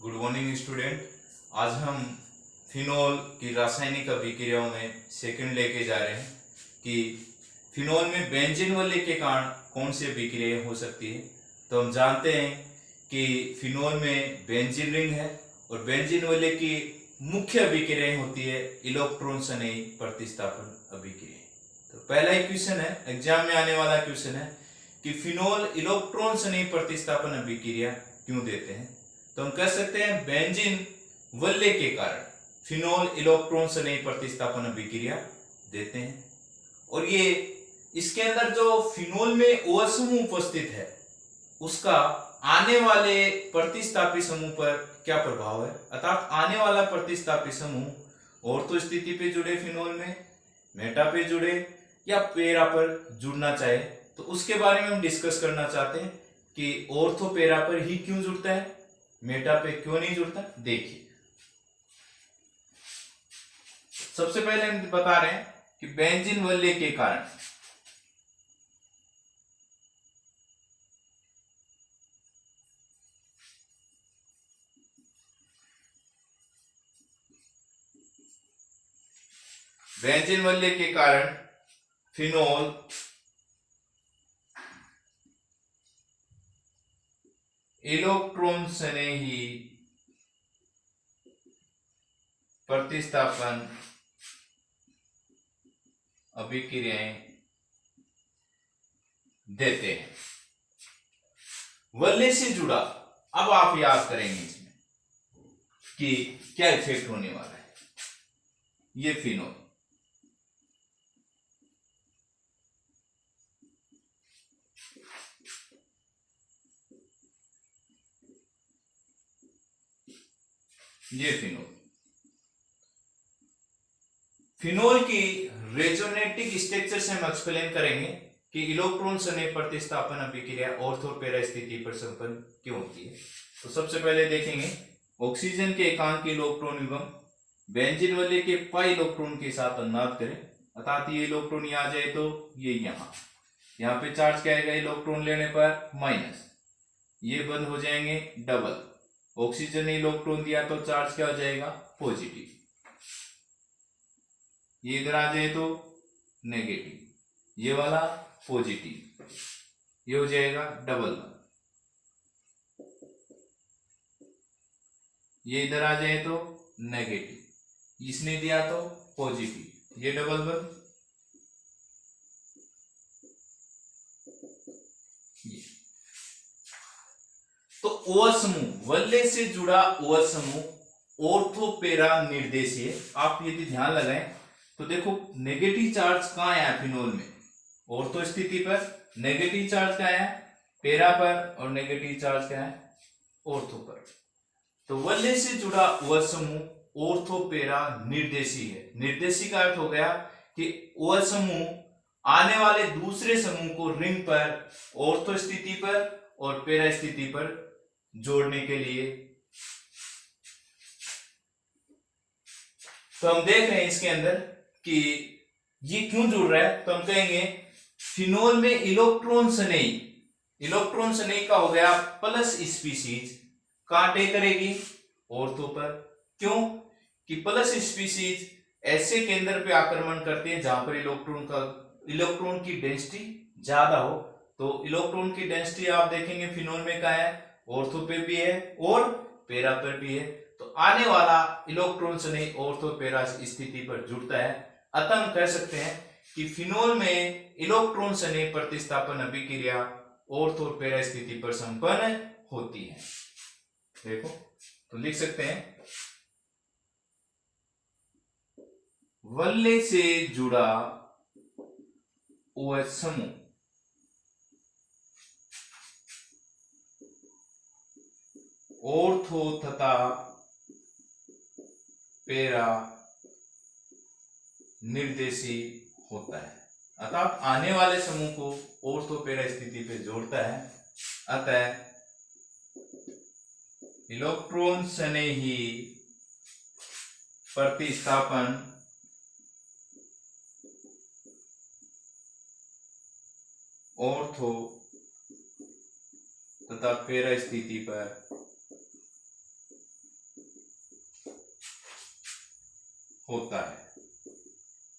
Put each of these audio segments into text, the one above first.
Good morning student. आज हम phenol की रासायनिक अभिक्रियाओं में सेकंड लेके जा रहे हैं कि फिनोल में बेंजीन वलय के कारण कौन सी अभिक्रिया हो सकती है। तो हम जानते हैं कि फिनोल में बेंजीन रिंग है और बेंजीन वलय की मुख्य अभिक्रिया होती है इलेक्ट्रॉन संयी प्रतिस्थापन अभिक्रिया। तो पहला ही क्वेश्चन है, एग्जाम में आने वाला क्वेश्चन है कि फिनोल इलेक्ट्रॉन संयी प्रतिस्थापन अभिक्रिया क्यों देते हैं। तो हम कह सकते हैं बेंजीन वलय के कारण फिनोल इलेक्ट्रॉन संयी प्रतिस्थापन अभिक्रिया देते हैं। और ये इसके अंदर जो फिनोल में OH समूह उपस्थित है उसका आने वाले प्रतिस्थापी समूह पर क्या प्रभाव है, अर्थात आने वाला प्रतिस्थापी समूह ऑर्थो स्थिति पे जुड़े फिनोल में, मेटा पे जुड़े या पेरा पर जुड़ना चाहे, तो उसके बारे में हम डिस्कस करना चाहते हैं कि ऑर्थो पेरा पर ही क्यों जुड़ता है, मेटा पे क्यों नहीं जुड़ता। देखिए, सबसे पहले हम बता रहे हैं कि बेंजीन वलय के कारण फिनोल इलेक्ट्रॉन संयी प्रतिस्थापन अभिक्रियाएं देते हैं। वलय से जुड़ा, अब आप याद करेंगे इसमें कि क्या इफेक्ट होने वाला है। ये फिनोल फिनोल की रेजोनेटिक स्ट्रक्चर से हम एक्सप्लेन करेंगे कि इलेक्ट्रॉन संयी प्रतिस्थापन अभिक्रिया ऑर्थो पेरा स्थिति पर संपन्न क्यों होती है। तो सबसे पहले देखेंगे ऑक्सीजन के एकांक इलेक्ट्रॉन युग्म बेंजीन वलय के पाई इलेक्ट्रॉन के साथ अनुनाद करें, अर्थात ये इलेक्ट्रॉन यहाँ आ जाए तो ये यहाँ पे चार्ज क्या आएगा, इलेक्ट्रॉन लेने पर माइनस, ये बंद हो जाएंगे डबल, ऑक्सीजन ने इलेक्ट्रॉन दिया तो चार्ज क्या हो जाएगा, पॉजिटिव, ये इधर आ जाए तो नेगेटिव, ये वाला पॉजिटिव, ये हो जाएगा डबल वन, ये इधर आ जाए तो नेगेटिव, इसने दिया तो पॉजिटिव, ये डबल वन, ये तो OH समूह, वलय से जुड़ा OH समूह ऑर्थो पेरा निर्देशीय। आप यदि ध्यान लगाएं तो देखो नेगेटिव चार्ज कहां है फिनोल में, ऑर्थो स्थिति पर नेगेटिव चार्ज क्या है, पेरा पर, और नेगेटिव चार्ज क्या है, ऑर्थो पर। तो वलय से जुड़ा OH समूह ऑर्थो पेरा निर्देशी है। निर्देशी का अर्थ हो गया कि OH समूह आने वाले दूसरे समूह को रिंग पर, ऑर्थो स्थिति पर और पेरा स्थिति पर जोड़ने के लिए। तो हम देख रहे हैं इसके अंदर कि ये क्यों जुड़ रहा है। तो हम कहेंगे फिनोल में इलेक्ट्रॉन संयी का हो गया प्लस स्पीशीज कांटे करेगी ऑर्थो पर। क्यों कि प्लस स्पीशीज ऐसे केंद्र पे आक्रमण करते हैं जहां पर इलेक्ट्रॉन की डेंसिटी ज्यादा हो। तो इलेक्ट्रॉन की डेंसिटी आप देखेंगे फिनोल में क्या है, ऑर्थो पे भी है और पेरा पर भी है। तो आने वाला इलेक्ट्रॉन संयी ऑर्थो पेरा स्थिति पर जुड़ता है। अतः हम कह सकते हैं कि फिनोल में इलेक्ट्रॉन संयी प्रतिस्थापन अभिक्रिया ऑर्थो पेरा स्थिति पर संपन्न होती है। देखो तो लिख सकते हैं वलय से जुड़ा OH समूह ऑर्थो तथा पेरा निर्देशी होता है, अर्थात आने वाले समूह को ऑर्थो पेरा स्थिति पे जोड़ता है। अतः इलेक्ट्रॉन संयी प्रतिस्थापन ऑर्थो तथा पेरा स्थिति पर होता है।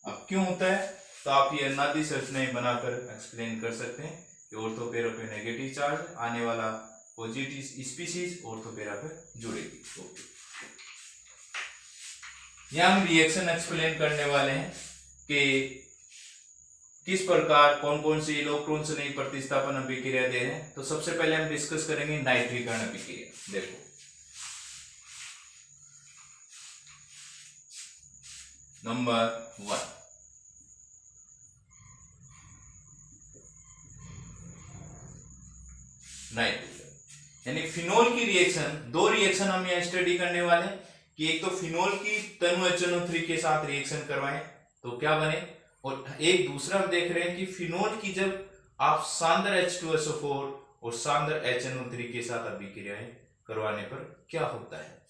अब क्यों होता है, तो आप ये अनादि संरचनाएं बनाकर एक्सप्लेन कर सकते हैं कि ऑर्थोपेरा पे नेगेटिव चार्ज आने वाला पॉजिटिव स्पीशीज ऑर्थोपेरा पे जुड़ेगी। ओके, यहां हम रिएक्शन एक्सप्लेन करने वाले हैं कि किस प्रकार कौन कौन सी इलेक्ट्रॉन से नई प्रतिस्थापन अभिक्रिया दे रहे हैं। तो सबसे पहले हम डिस्कस करेंगे नाइट्रीकरण अभिक्रिया। देखो नंबर 1, नाइट्रीकरण यानी फिनोल की रिएक्शन। दो रिएक्शन हम यहाँ स्टडी करने वाले हैं कि एक तो फिनोल की तनु HNO3 के साथ रिएक्शन करवाएं तो क्या बने, और एक दूसरा हम देख रहे हैं कि फिनोल की जब आप सांद्र H2SO4 और सांद्र HNO3 के साथ अभिक्रियाएं करवाने पर क्या होता है।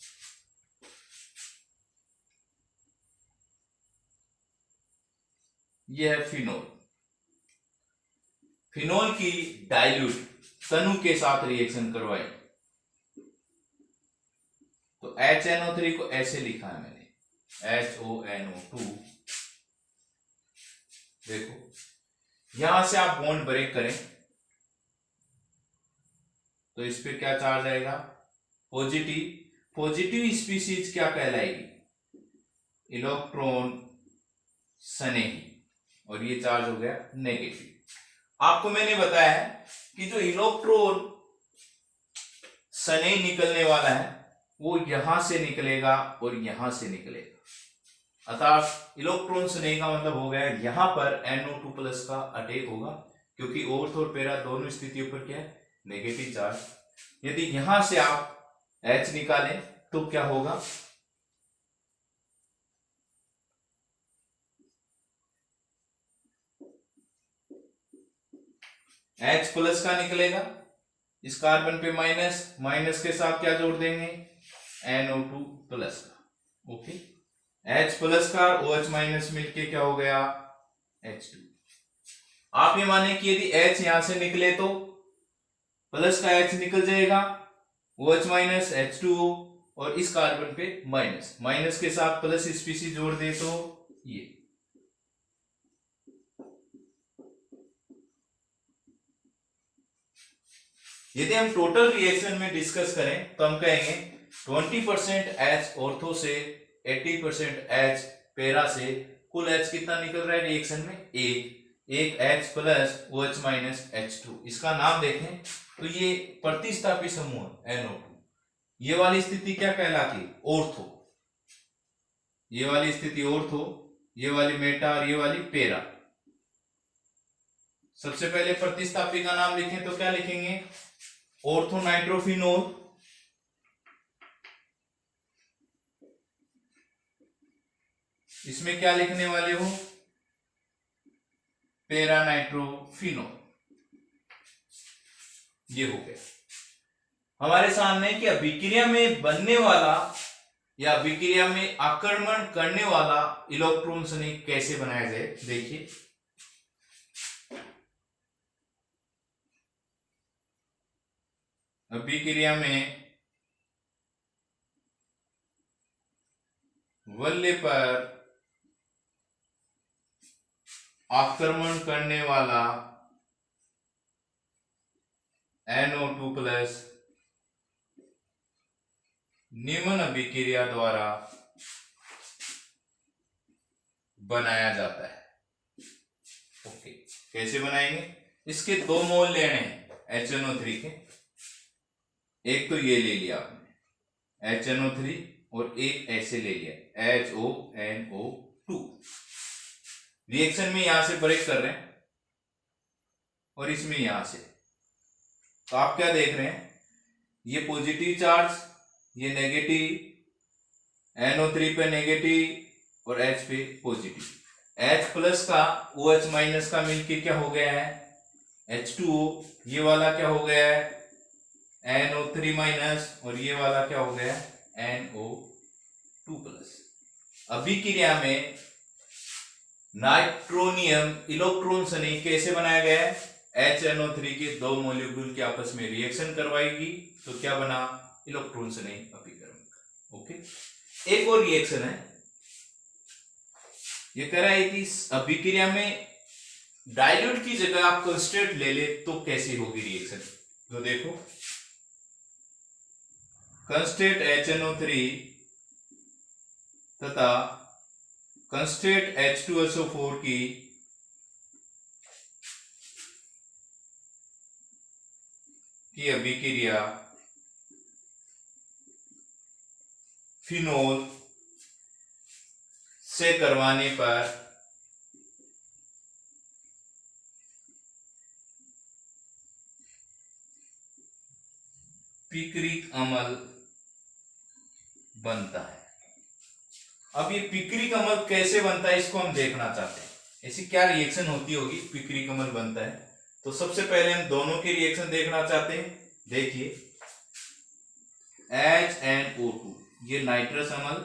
यह है फिनोल। फिनोल की डाइल्यूट तनु के साथ रिएक्शन करवाएं तो HNO3 को ऐसे लिखा है मैंने, HONO2। देखो यहां से आप बॉन्ड ब्रेक करें तो इस पे क्या चार्ज आएगा, पॉजिटिव। पॉजिटिव स्पीशीज क्या कहलाएगी, इलेक्ट्रॉन स्नेही, और ये चार्ज हो गया नेगेटिव। आपको मैंने बताया है कि जो इलेक्ट्रॉन स्नेही निकलने वाला है वो यहां से निकलेगा और यहां से निकलेगा, अर्थात इलेक्ट्रॉन स्नेही का मतलब हो गया यहां पर NO2 प्लस का अटैक होगा, क्योंकि ऑर्थ और पैरा दोनों स्थितियों पर क्या है, नेगेटिव चार्ज। यदि यहां से आप H निकालें तो क्या होगा, H प्लस का निकलेगा, इस कार्बन पे माइनस, माइनस के साथ क्या जोड़ देंगे, NO2 प्लस का। ओके, H प्लस का और OH माइनस मिलके क्या हो गया, H2। आप ये माने कि यदि H यहां से निकले तो प्लस का H निकल जाएगा, OH माइनस H2O, और इस कार्बन पे माइनस, माइनस के साथ प्लस स्पीशीज जोड़ दे तो ये। यदि हम टोटल रिएक्शन में डिस्कस करें तो हम कहेंगे 20% H ऑर्थो से 80% H पैरा से, कुल H कितना निकल रहा है रिएक्शन में, एक H plus OH minus H2। इसका नाम देखें तो ये प्रतिस्थापी समूह NO2। ये वाली स्थिति क्या कहलाती, ऑर्थो। ये वाली स्थिति ऑर्थो, ये वाली मेटा और ये वाली पैरा। सबसे पहले प्रतिस्थापी का नाम लिखें तो क्या लिखेंगे, ऑर्थो नाइट्रोफिनोल, इसमें क्या लिखने वाले हो, पैरा नाइट्रोफिनोल। ये हो गया हमारे सामने कि अभिक्रिया में बनने वाला या अभिक्रिया में आक्रमण करने वाला इलेक्ट्रॉन स्नेही कैसे बनाया जाए। देखिए अभिक्रिया में वल्य पर आक्रमण करने वाला NO2 प्लस निम्न अभिक्रिया द्वारा बनाया जाता है। ओके, कैसे बनाएंगे, इसके दो मोल लेने हैं HNO3 के, एक तो ये ले लिया आपने HNO3 और एक ऐसे ले लिया HONO2। रिएक्शन में यहां से ब्रेक कर रहे हैं और इसमें यहां से, तो आप क्या देख रहे हैं, ये पॉजिटिव चार्ज, ये नेगेटिव, NO3 पे नेगेटिव और H पे पॉजिटिव। H प्लस का OH माइनस का मिलके क्या हो गया है, H2O। ये वाला क्या हो गया है, NO3 माइनस, और ये वाला क्या हो गया है, NO2 प्लस। अभिक्रिया में नाइट्रोनियम इलेक्ट्रॉन स्नेही कैसे बनाया गया है, HNO3 के दो मॉलिक्यूल के आपस में रिएक्शन करवाएगी तो क्या बना, इलेक्ट्रॉन स्नेही अभिकरण। ओके, एक और रिएक्शन है ये कह रहा है कि अभिक्रिया में डाइल्यूट की जगह आप कंस्टेंट ले ले तो कैसी होगी रिएक्शन। तो देखो कंस्टेंट HNO3 तथा कंस्टेंट H2SO4 की अभिक्रिया फिनोल से करवाने पर पिक्रिक अम्ल बनता है। अब ये पिक्रिक अम्ल कैसे बनता है इसको हम देखना चाहते हैं। ऐसी क्या रिएक्शन होती होगी पिक्रिक अम्ल बनता है। तो सबसे पहले हम दोनों की रिएक्शन देखना चाहते हैं। देखिए HNO2 ये नाइट्रस अम्ल,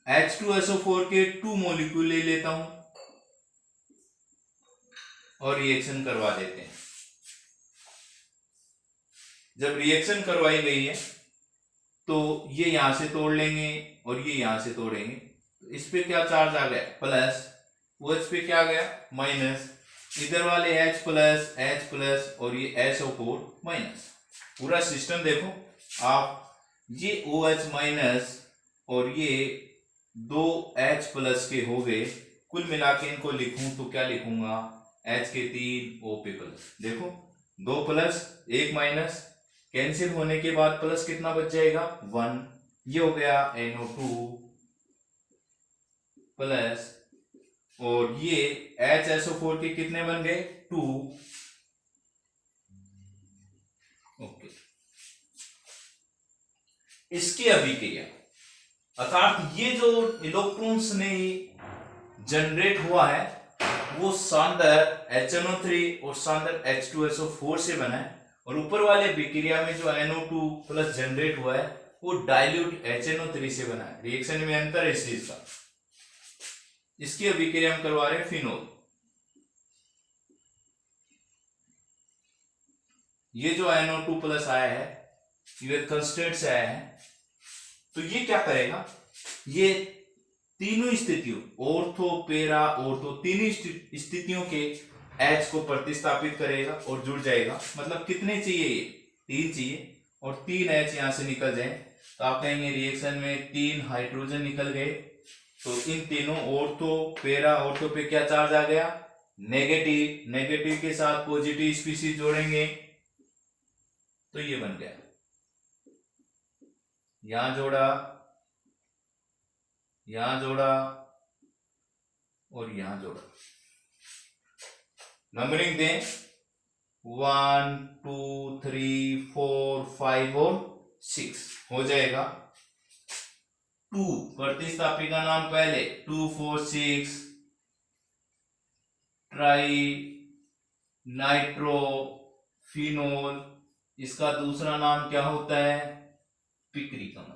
H2SO4 के 2 मॉलिक्यूल ले लेता हूं और रिएक्शन करवा देते हैं। जब रिएक्शन करवाई गई है तो ये यहां से तोड़ लेंगे और ये यहां से तोड़ेंगे। तो इस पे क्या चार्ज आ गया प्लस, वो इस पे क्या आ गया माइनस, इधर वाले H प्लस और ये SO4 माइनस। पूरा सिस्टम देखो आप, ये OH माइनस और ये 2 H प्लस के हो गए। कुल मिला के इनको लिखूं तो क्या लिखूंगा, H के 3 O पे प्लस। देखो 2 प्लस 1 माइनस, कैंसिल होने के बाद प्लस कितना बच जाएगा 1। ये हो गया NO2 प्लस और ये HSO4 के कितने बन गए 2। ओके, इसकी अभिक्रिया अर्थात ये जो इलेक्ट्रॉन्स ने जनरेट हुआ है वो सांद्र HNO3 और सांद्र H2SO4 से बना है। और ऊपर वाले अभिक्रिया में जो NO2 प्लस जनरेट हुआ है वो डाइल्यूट HNO3 से बना है। रिएक्शन में अंतर है इस चीज का। इसकी अभिक्रिया हम करवा रहे हैं फिनोल। ये जो NO2 प्लस आया है ये कंस्टेंट से आया है। तो ये क्या करेगा, ये तीनों स्थितियों ऑर्थो पैरा ऑर्थो तीनों स्थितियों के H को प्रतिस्थापित करेगा और जुड़ जाएगा। मतलब कितने चाहिए, ये 3 चाहिए और 3 H यहां से निकल जाए तो आप कहेंगे रिएक्शन में 3 हाइड्रोजन निकल गए। तो इन तीनों ऑर्थो पैरा ऑर्थो पे क्या चार्ज आ गया नेगेटिव, नेगेटिव के साथ पॉजिटिव स्पीशीज जोड़ेंगे तो ये बन गया। यहां जोड़ा, यहां जोड़ा और यहां जोड़ा। नंबरिंग दें 1 2 3 4 5 और 6 हो जाएगा। 2 प्रतिस्थापी का नाम पहले 2 4 6 ट्राई नाइट्रो फिनोल। इसका दूसरा नाम क्या होता है पिक्रिक अम्ल।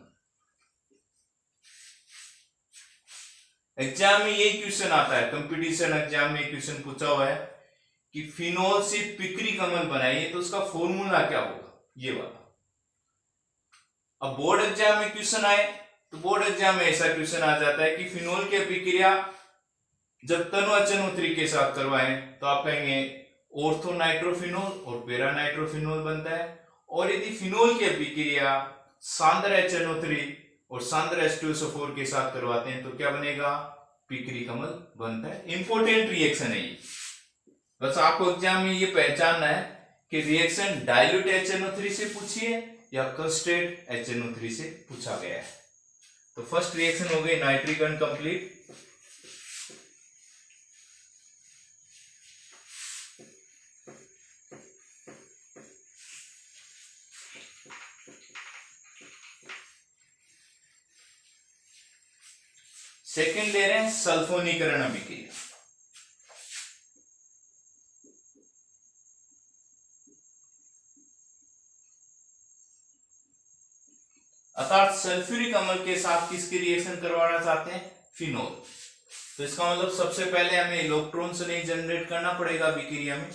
एग्जाम में ये क्वेश्चन आता है, कंपटीशन एग्जाम में क्वेश्चन पूछा हुआ है कि फिनोल से पिक्रिक अम्ल बनाइए तो उसका फॉर्मूला क्या होगा, ये वाला। अब बोर्ड एग्जाम में क्वेश्चन आए तो बोर्ड एग्जाम में ऐसा क्वेश्चन आ जाता है कि फिनोल की अभिक्रिया जब तनु HNO3 के साथ करवाएं तो आप कहेंगे ऑर्थो नाइट्रोफिनोल और पैरा नाइट्रोफिनोल बनता है। और यदि फिनोल की अभिक्रिया सांद्र HNO3 और सांद्र H2SO4 के साथ करवाते हैं तो क्या बनेगा पिक्रिक अम्ल बनता है। इंपॉर्टेंट रिएक्शन है ये, बस आपको एग्जाम में ये पहचानना है कि रिएक्शन डाइल्यूट HNO3 से पूछी है या कंस्टेंट HNO3 से पूछा गया है। तो फर्स्ट रिएक्शन हो गई नाइट्रिक अनकंप्लीट। सेकंड ले रहे हैं सल्फोनीकरण अभिक्रिया। अर्थात सल्फ्यूरिक अम्ल के साथ किसकी रिएक्शन करवाना चाहते हैं फिनोल। तो इसका मतलब सबसे पहले हमें इलेक्ट्रॉन्स नहीं जनरेट करना पड़ेगा अभिक्रिया में।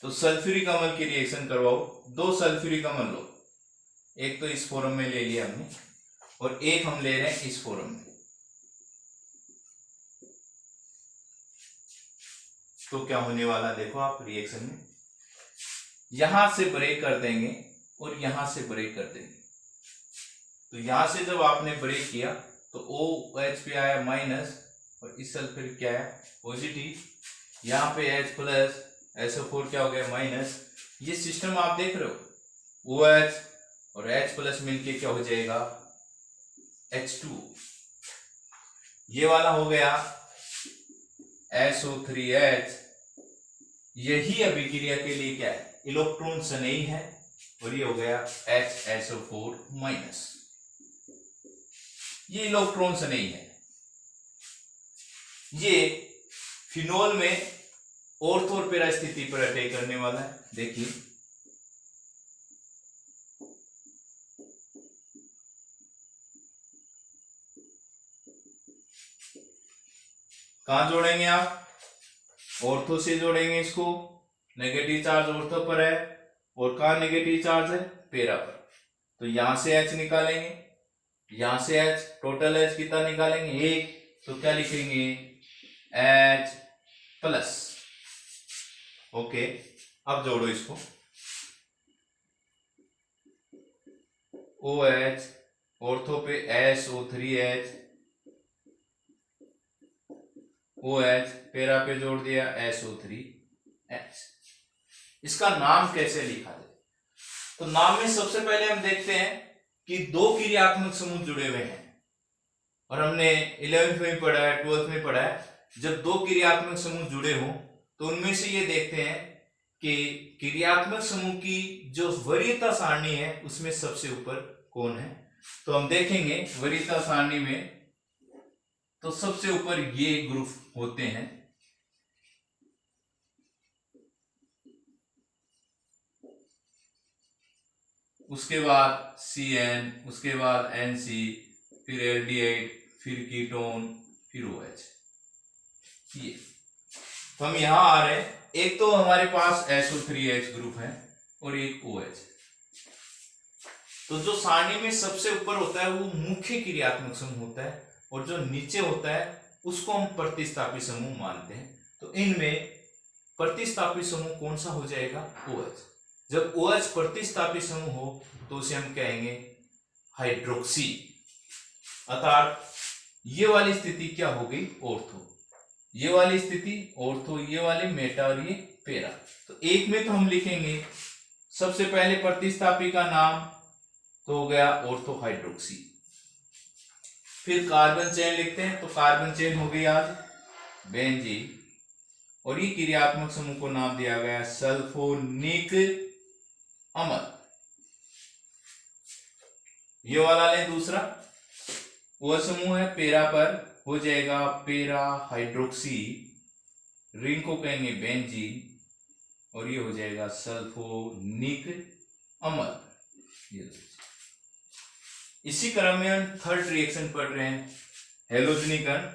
तो सल्फ्यूरिक अम्ल की रिएक्शन करवाओ। 2 सल्फ्यूरिक अम्ल लो, एक तो इस फॉर्म में ले लिया हमने और एक हम ले रहे हैं इस फॉर्म में। तो क्या होने वाला देखो आप रिएक्शन में, यहां से ब्रेक कर देंगे और यहां से ब्रेक कर देंगे। तो यहां से जब आपने ब्रेक किया तो OH पे आया माइनस और इस सल्फेट क्या आया पॉजिटिव, यहाँ पे H प्लस SO4 क्या हो गया माइनस। ये सिस्टम आप देख रहे हो, OH और H प्लस मिलके क्या हो जाएगा H2, ये वाला हो गया SO3H। यही अभिक्रिया के लिए क्या है इलेक्ट्रॉन स्नेही है और ये हो गया HSO4 माइनस, ये इलेक्ट्रॉन स्नेही है। ये फिनोल में ऑर्थो और पैरा स्थिति पर अटैक करने वाला है। देखिए कहां जोड़ेंगे आप, ऑर्थो से जोड़ेंगे इसको, नेगेटिव चार्ज ऑर्थो पर है और कहां नेगेटिव चार्ज है पैरा पर। तो यहां से H निकालेंगे, यहां से H, टोटल H कितना निकालेंगे 1, तो क्या लिखेंगे H प्लस। ओके, अब जोड़ो इसको, OH ऑर्थो पे SO3H, OH पैरा पे जोड़ दिया SO3H। इसका नाम कैसे लिखा जाए, तो नाम में सबसे पहले हम देखते हैं कि दो क्रियात्मक समूह जुड़े हुए हैं, और हमने 11th में पढ़ा है 12th में पढ़ा है, जब दो क्रियात्मक समूह जुड़े हो तो उनमें से ये देखते हैं कि क्रियात्मक समूह की जो वरीयता सारणी है उसमें सबसे ऊपर कौन है। तो हम देखेंगे वरीयता सारणी में तो सबसे ऊपर ये ग्रुप होते हैं, उसके बाद CN, उसके बाद NC, फिर एल्डिहाइड, फिर कीटोन, फिर OH। ये तो हम यहां आ रहे हैं, एक तो हमारे पास SO3H ग्रुप है और एक OH। तो जो सारणी में सबसे ऊपर होता है वो मुख्य क्रियात्मक समूह होता है, और जो नीचे होता है उसको हम प्रतिस्थापी समूह मानते हैं। तो इनमें प्रतिस्थापी समूह कौन सा हो जाएगा OH। जब OH प्रतिस्थापी समूह हो तो उसे हम कहेंगे हाइड्रोक्सी, अर्थात ये वाली स्थिति क्या हो गई ऑर्थो, ये वाली स्थिति ऑर्थो, ये वाली मेटा और ये पैरा। तो एक में तो हम लिखेंगे सबसे पहले प्रतिस्थापी का नाम तो हो गया ऑर्थो हाइड्रोक्सी, फिर कार्बन चेन लिखते हैं तो कार्बन चेन हो गई आज बेंजीन, और ये क्रियात्मक समूह को नाम दिया गया सल्फोनिक अम्ल। ये वाला ले दूसरा, वो समूह है पैरा पर, हो जाएगा पैरा हाइड्रोक्सी, रिंग को कहेंगे बेंजीन, और ये हो जाएगा सल्फोनिक अम्ल। इसी क्रम में हम थर्ड रिएक्शन पढ़ रहे हैं हेलोजनीकरण,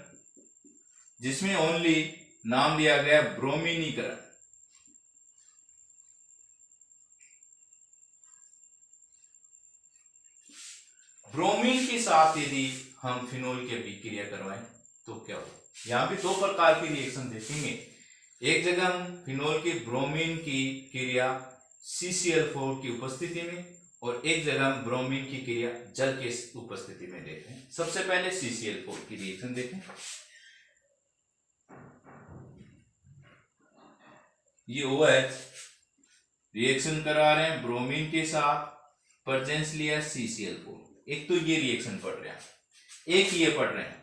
जिसमें ओनली नाम दिया गया ब्रोमीनीकरण। ब्रोमीन के साथ यदि हम फिनोल की अभिक्रिया करवाएं तो क्या हो, यहां भी दो प्रकार की रिएक्शन देखेंगे। एक जगह हम फिनोल की ब्रोमीन की क्रिया CCl4 की उपस्थिति में, और एक जगह हम ब्रोमीन की क्रिया जल के उपस्थिति में देखते हैं। सबसे पहले CCl4 की रिएक्शन देखें। ये OH रिएक्शन करा रहे हैं ब्रोमीन के साथ, प्रेजेंस लिया CCl4। एक तो ये रिएक्शन पढ़ रहे हैं, एक ये पढ़ रहे हैं।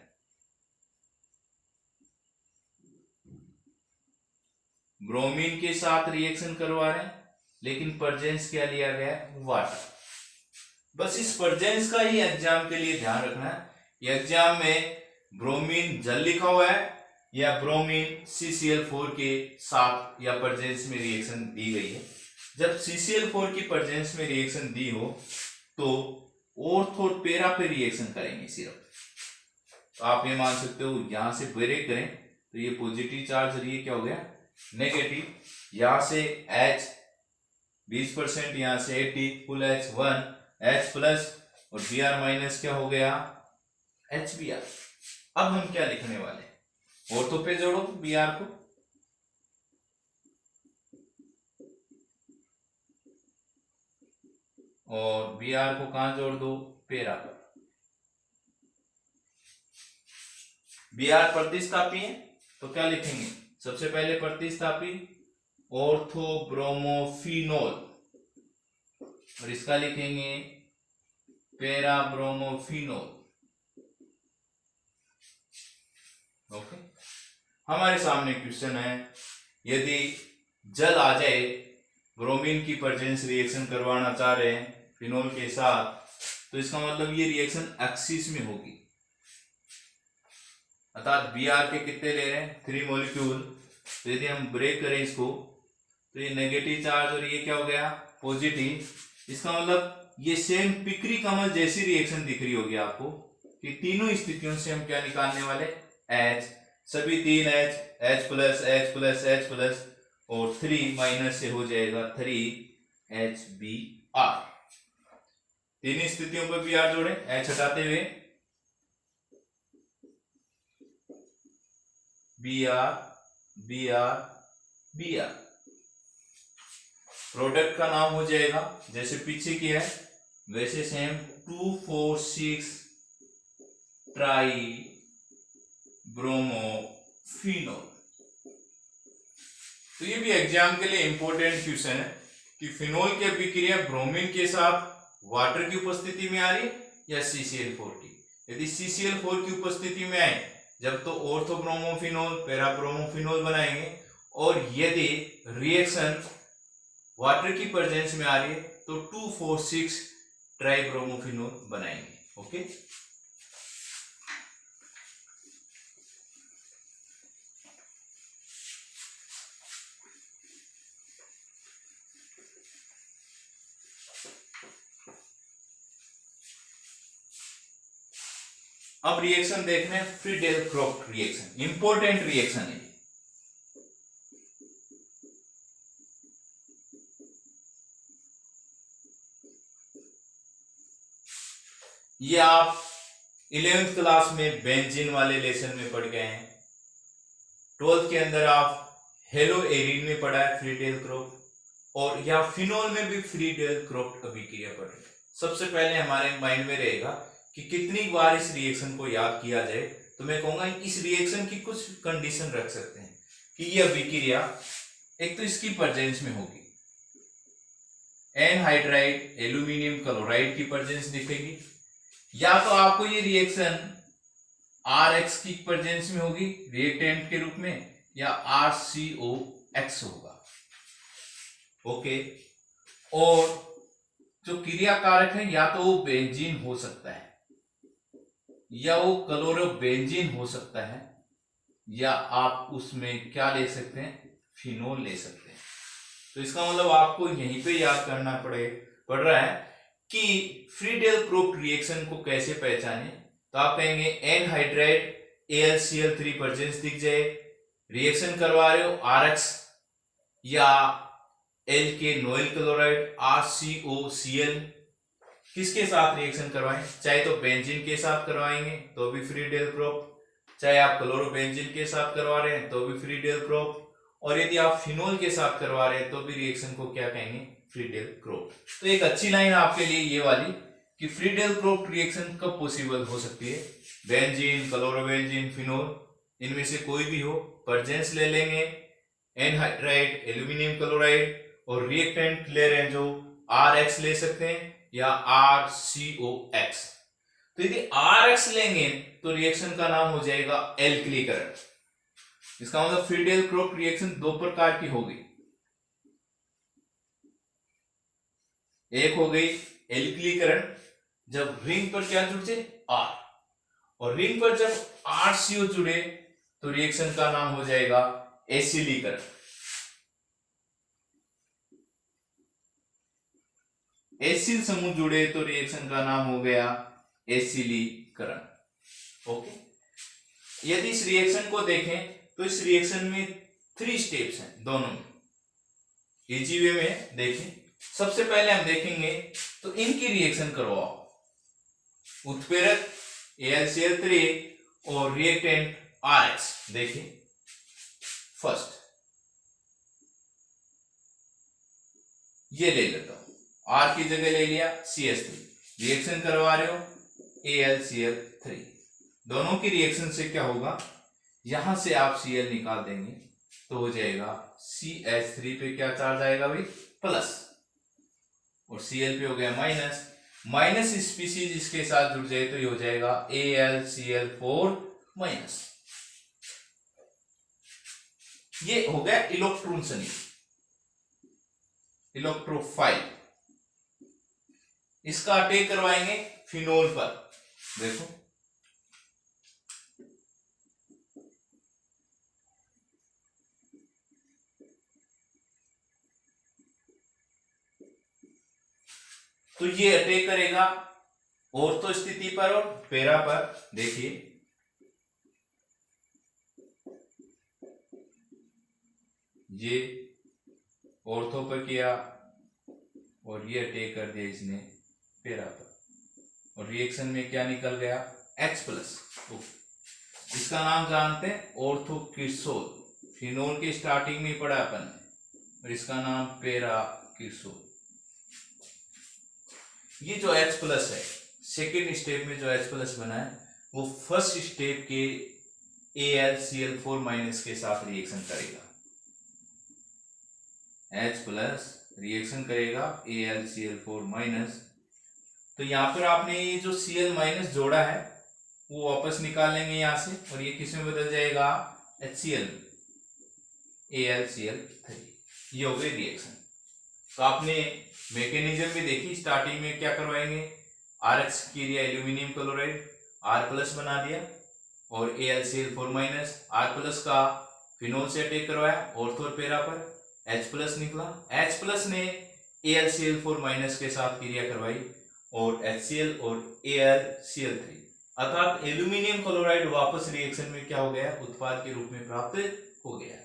ब्रोमीन के साथ रिएक्शन करवा रहे हैं, लेकिन प्रेजेंस क्या लिया गया है वाटर। बस इस प्रेजेंस का ही एग्जाम के लिए ध्यान रखना है, ये एग्जाम में ब्रोमीन जल लिखा हुआ है या ब्रोमीन CCl4 के साथ या प्रेजेंस में रिएक्शन दी गई है। जब CCl4 की प्रेजेंस में रिएक्शन दी हो तो ऑर्थो पैरा पे रिएक्शन करेंगे सिर्फ। तो आप ये मान सकते हो यहां से ब्रेक करें तो ये पॉजिटिव चार्ज, ये क्या हो गया नेगेटिव, यहां से H 20%, यहां से 80, फुल H 1, H प्लस और Br माइनस क्या हो गया HBr। अब हम क्या लिखने वाले, ऑर्थो पे जोड़ो Br को, और Br को कहां जोड़ दो, पैरा पर। Br प्रतिस्थापी है तो क्या लिखेंगे, सबसे पहले प्रतिस्थापी ऑर्थोब्रोमोफिनोल, और इसका लिखेंगे पैराब्रोमोफिनोल। ओके, हमारे सामने क्वेश्चन है, यदि जल आ जाए, ब्रोमीन की प्रेजेंस रिएक्शन करवाना चाह रहे हैं फिनोल के साथ, तो इसका मतलब ये रिएक्शन एक्सिस में होगी, अर्थात Br के कितने ले रहे हैं, 3 मॉलिक्यूल। तो यदि हम ब्रेक करें इसको, तो ये नेगेटिव चार्ज और ये क्या हो गया, पॉजिटिव। इसका मतलब ये सेम पिकरी कमल जैसी रिएक्शन दिख रही होगी आपको, कि तीनों स्थितियों से हम क्या निकालने वाले, H, सभी 3 H plus H plus H plus, और 3 माइनस से हो जाएगा 3HBr। तीन स्थितियों पर Br जोड़े, H हटाते हुए Br Br Br, प्रोडक्ट का नाम हो जाएगा जैसे पीछे की है वैसे सेम 2,4,6 ट्राई ब्रोमोफिनोल। तो ये भी एग्जाम के लिए इंपॉर्टेंट क्वेश्चन है कि फिनोल की अभिक्रिया ब्रोमीन के साथ वाटर की उपस्थिति में आ रही है या CCl4 की। यदि CCl4 की उपस्थिति में आए जब तो ऑर्थोब्रोमोफिनोल पैराब्रोमोफिनोल बनाएंगे, और यदि रिएक्शन वाटर की प्रेजेंस में आ रही है तो 2,4,6 ट्राइब्रोमोफिनोल बनाएंगे। ओके, अब रिएक्शन देख रहे हैं फ्रीडेल-क्रोफ्ट रिएक्शन, इंपॉर्टेंट रिएक्शन है। ये आप 11th क्लास में बेंजीन वाले लेसन में पढ़ गए हैं, 12th के अंदर आप हेलो एरिन में पढ़ा है फ्रीडेल-क्रोफ्ट, और या फिनोल में भी फ्रीडेल-क्रोफ्ट अभिक्रिया पढ़ रहे हैं। सबसे पहले हमारे माइंड में रहेगा कि कितनी बार इस रिएक्शन को याद किया जाए, तो मैं कहूंगा इस रिएक्शन की कुछ कंडीशन रख सकते हैं कि यह अभिक्रिया एक तो इसकी प्रेजेंस में होगी, एनहाइड्राइड एल्यूमिनियम क्लोराइड की प्रेजेंस दिखेगी, या तो आपको ये रिएक्शन RX की प्रेजेंस में होगी रिएक्टेंट के रूप में, या RCOX होगा। ओके, और जो क्रिया कारक है या तो वो बेंजीन हो सकता है, या वो क्लोरोबेंजीन हो सकता है, या आप उसमें क्या ले सकते हैं, फिनोल ले सकते हैं। तो इसका मतलब आपको यहीं पे याद करना पड़ रहा है कि फ्रीडेल-क्रोफ्ट रिएक्शन को कैसे पहचाने। तो आप कहेंगे एनहाइड्राइड AlCl3 प्रेजेंस दिख जाए, रिएक्शन करवा रहे हो RX, या L के नोएल क्लोराइड RCOCl, किसके साथ रिएक्शन करवाएं, चाहे तो बेंजीन के साथ करवाएंगे तो भी फ्रीडेल-क्रोफ्ट, चाहे आप क्लोरोबेंजीन के साथ करवा रहे हैं तो भी फ्रीडेल-क्रोफ्ट, और यदि आप फिनोल के साथ करवा रहे हैं तो भी रिएक्शन को क्या कहेंगे, फ्रीडेल-क्रोफ्ट। तो एक अच्छी लाइन आपके लिए ये वाली कि फ्रीडेल-क्रोफ्ट रिएक्शन कब पॉसिबल हो सकती है, बेंजीन, क्लोरोबेंजीन, फिनोल, इनमें से कोई भी हो, प्रेजेंस ले लेंगे एनहाइड्राइड एल्यूमिनियम क्लोराइड, और रिएक्टेंट ले रहे हैं जो RX ले सकते हैं या RCOX। तो यदि RX लेंगे तो रिएक्शन का नाम हो जाएगा एल्किलीकरण। इसका मतलब फ्रीडेल-क्रोफ्ट रिएक्शन दो प्रकार की होगी, एक हो गई एल्किलीकरण जब रिंग पर क्या जुड़ जाए, R, और रिंग पर जब RCO जुड़े तो रिएक्शन का नाम हो जाएगा एसिलीकरण। एसिल समूह जुड़े तो रिएक्शन का नाम हो गया एसिलीकरण। ओके, यदि इस रिएक्शन को देखें तो इस रिएक्शन में 3 स्टेप्स हैं दोनों में, इजी वे में देखें। सबसे पहले हम देखेंगे तो इनकी रिएक्शन करवाओ, उत्प्रेरक AlCl3 और रिएक्टेंट RX। देखें फर्स्ट ये ले लेता हूं R की जगह ले लिया CH3, रिएक्शन करवा रहे हो AlCl3, दोनों की रिएक्शन से क्या होगा, यहां से आप Cl निकाल देंगे तो हो जाएगा CH3 पे क्या चार्ज आएगा भाई, प्लस, और Cl पे हो गया माइनस, माइनस स्पीसीज इसके साथ जुड़ जाए तो ये हो जाएगा AlCl4 माइनस। ये हो गया इलेक्ट्रॉन सनी, इलेक्ट्रोफाइल। इसका अटैक करवाएंगे फिनोल पर, देखो तो ये अटैक करेगा ऑर्थो स्थिति पर और पैरा पर। देखिए ये ऑर्थो पर किया और ये अटैक कर दिया इसने पैरा पर, और रिएक्शन में क्या निकल गया, H+। इसका नाम जानते हैं ऑर्थोकिरसोल, फिनोल की स्टार्टिंग में पढ़ा अपन, और इसका नाम पैराकिरसोल। ये जो H+ है, सेकेंड स्टेप में जो H+ बना है वो फर्स्ट स्टेप के AlCl4- के साथ रिएक्शन करेगा। H+ रिएक्शन करेगा AlCl4-, तो यहां पर आपने ये जो Cl- जोड़ा है वो वापस निकाल लेंगे यहां से, और ये किस में बदल जाएगा, HCl, AlCl3। ये हो गई रिएक्शन। तो आपने मैकेनिज्म भी देखी, स्टार्टिंग में क्या करवाएंगे, RH किया एल्यूमिनियम क्लोराइड, R+ बना दिया, और AlCl4-, R+ का फिनोल से अटैक करवाया ऑर्थो और पैरा पर, H+ निकला, H+ ने AlCl4- के साथ क्रिया करवाई और HCl और AlCl3, अर्थात एल्यूमिनियम क्लोराइड वापस रिएक्शन में क्या हो गया, उत्पाद के रूप में प्राप्त हो गया।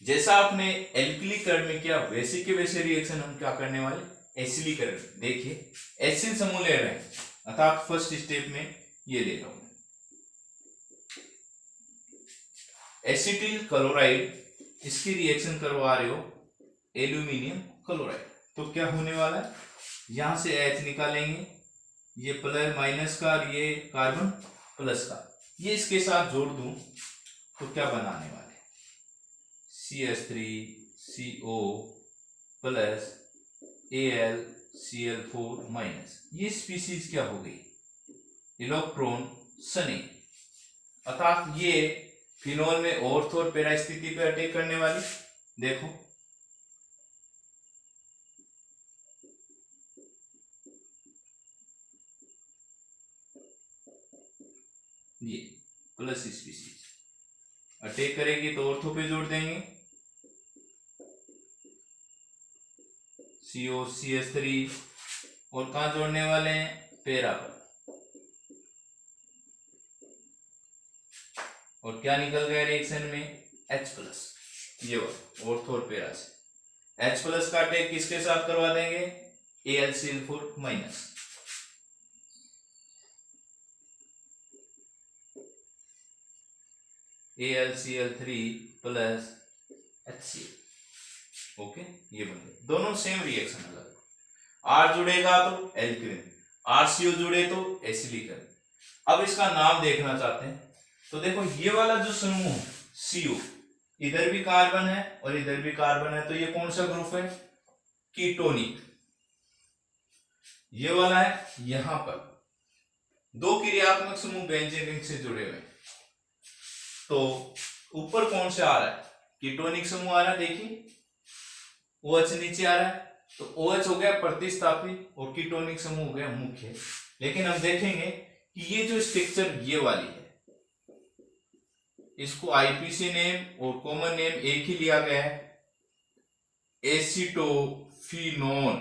जैसा आपने एल्किलीकरण में किया वैसे के वैसे रिएक्शन हम क्या करने वाले, एसिलीकरण। देखिए एसिल समूह ले रहे हैं, अर्थात फर्स्ट स्टेप में ये ले रहा हूं, एसिटिल क्लोराइड, इसकी रिएक्शन करवा रहे हो एल्यूमिनियम क्लोराइड, तो क्या होने वाला है, यहां से H निकालेंगे, ये प्लस माइनस का और ये कार्बन प्लस का, ये इसके साथ जोड़ दूं तो क्या बनाने वाले, CH3CO प्लस AlCl4-, ये स्पीसीज क्या हो गई, इलेक्ट्रॉन सनी, अर्थात ये फिनोल में ऑर्थो और पैरा स्थिति पे अटैक करने वाली। देखो ये प्लस स्पीसीज अटैक करेगी तो ऑर्थो पे जोड़ देंगे, CO CH3, और कहां जोड़ने वाले हैं, पैरा पर, और क्या निकल गया रिएक्शन में, H+, ये ऑर्थो और पैरा से, H+ का अटैक किसके साथ करवा देंगे, AlCl4-, AlCl3 plus HCl, okay, ये बन गए, दोनों सेम रिएक्शन अलग, R जुड़ेगा तो एल्किलिन, RCO जुड़े तो एसिलीकरण। अब इसका नाम देखना चाहते हैं तो देखो ये वाला जो समूह CO, इधर भी कार्बन है और इधर भी कार्बन है, तो ये कौन सा ग्रुप है, कीटोनिक। ये वाला है, यहां पर दो क्रियात्मक समूह बेंजीन रिंग से जुड़े हुए, तो ऊपर कौन से आ रहा है, कीटोनिक समूह आ रहा है, देखिए OH नीचे आ रहा है, तो OH हो गया प्रतिस्थापी और कीटोनिक समूह हो गया मुख्य। लेकिन हम देखेंगे कि ये जो स्ट्रक्चर ये वाली है, इसको IPC नेम और कॉमन नेम एक ही लिया गया है, एसिटोफिनोन,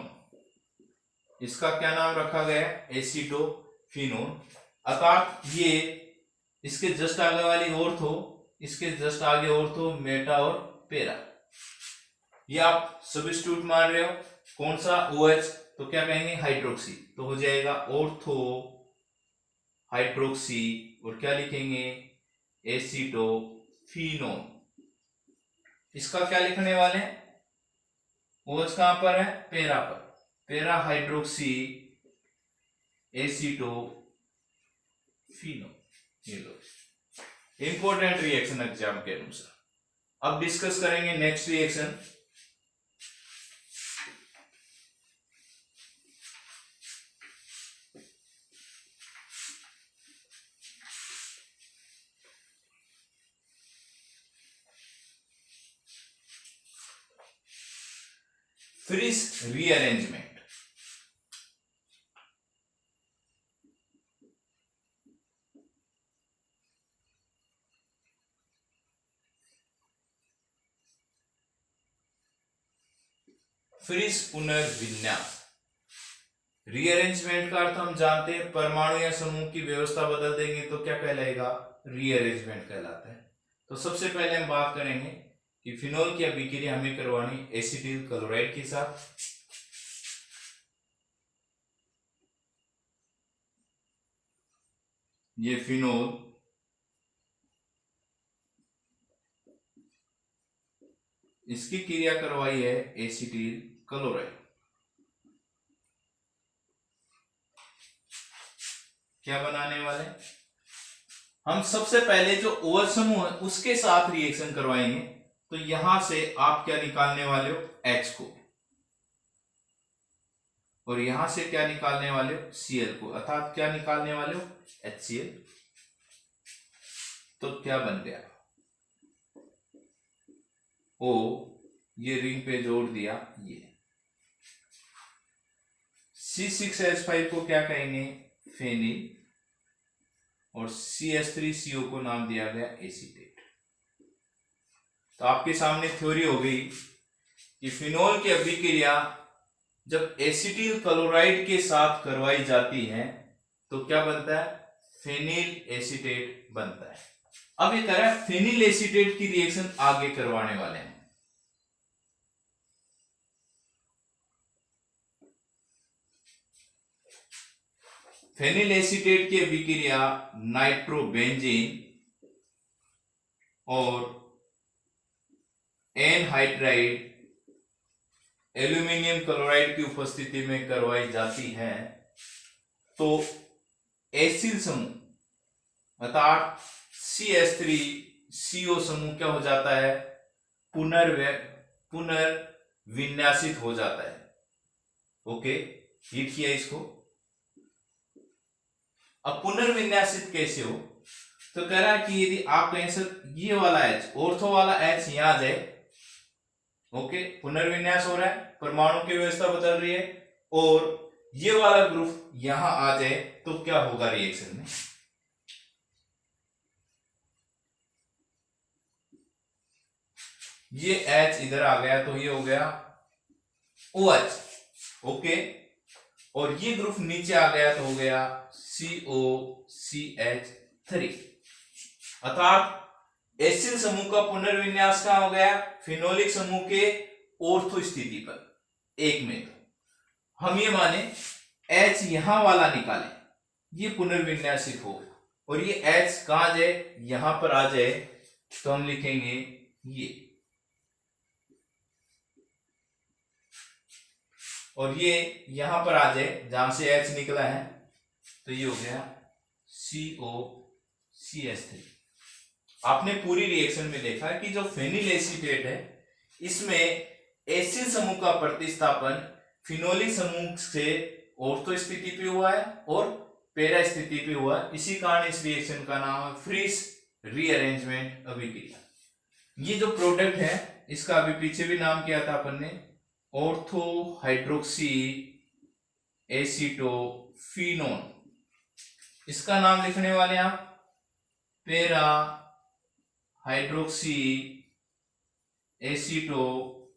इसका क्या नाम रखा गया है, एसिटोफिनोन, अर्थात ये इसके जस्ट आगे वाली ऑर्थो, इसके जस्ट आगे ऑर्थो, मेटा और पैरा, ये आप सब्स्टिट्यूट मान रहे हो, कौन सा OH, तो क्या कहेंगे हाइड्रोक्सी, तो हो जाएगा ऑर्थो हाइड्रोक्सी, और क्या लिखेंगे एसिटोफिनोन। इसका क्या लिखने वाले हैं, OH कहां पर है, पैरा पर, पैरा हाइड्रोक्सी एसीटोफिनो। ये लो, इंपॉर्टेंट रिएक्शन एग्जाम के अनुसार। अब डिस्कस करेंगे next reaction. Fries rearrangement. Fries पुनर्विन्यास। रीअरेंजमेंट का अर्थ हम जानते हैं, परमाणु या समूह की व्यवस्था बदल देंगे तो क्या कहलाएगा? रीअरेंजमेंट कहलाता है। तो सबसे पहले हम बात करेंगे कि फिनोल की अभिक्रिया हमें करवानी एसिटिल क्लोराइड के साथ। ये फिनोल इसकी क्रिया करवाई है एसिटिल क्लोराइड। क्या बनाने वाले? हम सबसे पहले जो OH समूह है उसके साथ रिएक्शन करवाएंगे। तो यहां से आप क्या निकालने वाले हो? H को, और यहां से क्या निकालने वाले हो? Cl को, अर्थात क्या निकालने वाले हो? HCl। तो क्या बन गया? O, ये रिंग पे जोड़ दिया ये। C6H5 को क्या कहेंगे? फेनिल, और CH3CO को नाम दिया गया एसीटेट। तो आपके सामने थ्योरी हो गई कि फिनोल की अभिक्रिया जब एसिटिल क्लोराइड के साथ करवाई जाती है तो क्या बनता है? फेनिल एसीटेट बनता है। अब ये कह रहा है फेनिल एसीटेट की रिएक्शन आगे करवाने वाले हैं। फेनिल एसीटेट की अभिक्रिया नाइट्रोबेंजीन और एनहाइड्राइड एल्यूमिनियम क्लोराइड की उपस्थिति में करवाई जाती है। तो एसिल समूह अर्थात CH3CO समूह क्या हो जाता है? पुनर्विन्यासित हो जाता है। ओके, लिखिए इसको। अब पुनर्विन्यासित कैसे हो? तो कह रहा है कि यदि आप कहें सर ये वाला H, ऑर्थो वाला H यहां आ जाए, ओके, पुनर्विन्यास हो रहा है, परमाणु की व्यवस्था बदल रही है, और ये वाला ग्रुप यहां आ जाए तो क्या होगा रिएक्शन में? ये H इधर आ गया तो ये हो गया OH, ओके, और ये ग्रुप नीचे आ गया तो हो गया COCH3। अर्थात एसिल समूह का पुनर्विन्यास कहां हो गया? फिनोलिक समूह के ऑर्थो स्थिति पर, एक में। तो हम ये माने H यहां वाला निकालें, ये पुनर्विन्यासित हो, और ये H कहां जाए? यहां पर आ जाए, तो हम लिखेंगे ये, और ये यहां पर आ जाए जहां से H निकला है, तो ये हो गया COCH3। आपने पूरी रिएक्शन में देखा है कि जो फेनिल एसीटेट है इसमें एसिल समूह का प्रतिस्थापन फिनोलिक समूह से ऑर्थो स्थिति पे हुआ है और पैरा स्थिति पे हुआ है। इसी कारण इस रिएक्शन का नाम है फ्रिस रीअरेंजमेंट अभिक्रिया। ये जो प्रोडक्ट है इसका अभी पीछे भी नाम किया था अपन ने, ऑर्थो हाइड्रोक्सी एसीटोफिनोन। इसका नाम लिखने वाले आप पैरा हाइड्रोक्सी एसीटोफिनोन।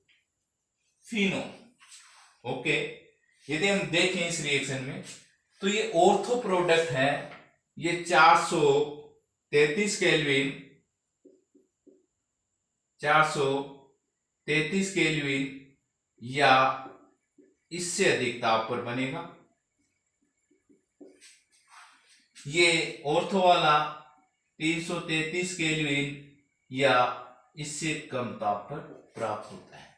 ओके, यदि हम देखें इस रिएक्शन में तो ये ऑर्थो प्रोडक्ट है, ये 433 केल्विन 433 केल्विन या इससे अधिक ताप पर बनेगा। ये ऑर्थो वाला 333 केल्विन या इससे कम ताप पर प्राप्त होता है।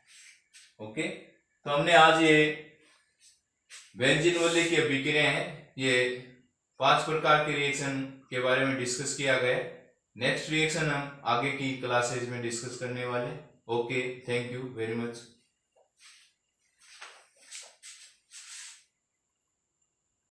ओके, तो हमने आज ये बेंजीन वाले की अभिक्रिया है, ये 5 प्रकार के रिएक्शन के बारे में डिस्कस किया गया है। नेक्स्ट रिएक्शन हम आगे की क्लासेज में डिस्कस करने वाले। Okay, thank you very much.